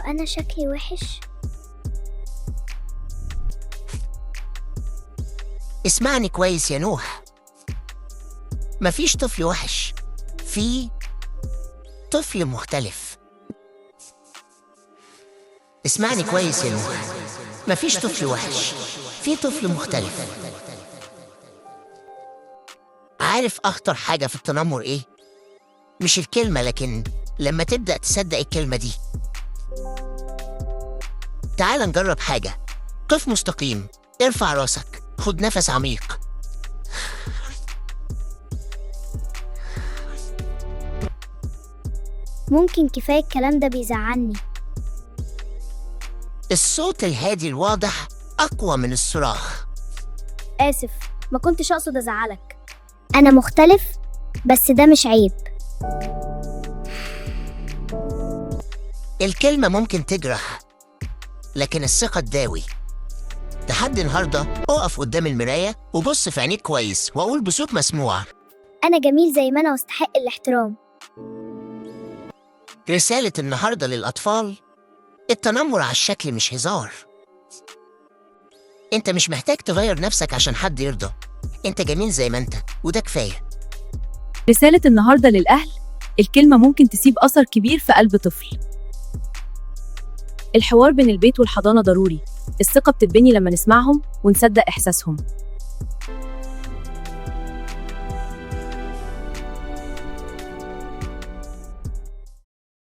أنا شكلي وحش؟ اسمعني كويس يا نوح، مفيش طفل وحش، في طفل مختلف. اسمعني كويس يا نوح، مفيش طفل وحش، في طفل مختلف. عارف أخطر حاجة في التنمر إيه؟ مش الكلمة، لكن لما تبدأ تصدق الكلمة دي. تعال نجرب حاجة. قف مستقيم، ارفع راسك، خد نفس عميق. ممكن كفاية الكلام ده بيزعلني. الصوت الهادي الواضح أقوى من الصراخ. آسف، ما كنتش أقصد أزعلك. أنا مختلف، بس ده مش عيب. الكلمة ممكن تجرح، لكن الثقة تداوي. تحدي النهاردة، اقف قدام المراية وبص في عينيك كويس وأقول بصوت مسموع: أنا جميل زي ما أنا واستحق الاحترام. رسالة النهاردة للأطفال: التنمر على الشكل مش هزار. انت مش محتاج تغير نفسك عشان حد يرضى، انت جميل زي ما انت، وده كفاية. رسالة النهاردة للأهل: الكلمة ممكن تسيب أثر كبير في قلب طفل. الحوار بين البيت والحضانة ضروري، الثقة بتتبني لما نسمعهم ونصدق إحساسهم.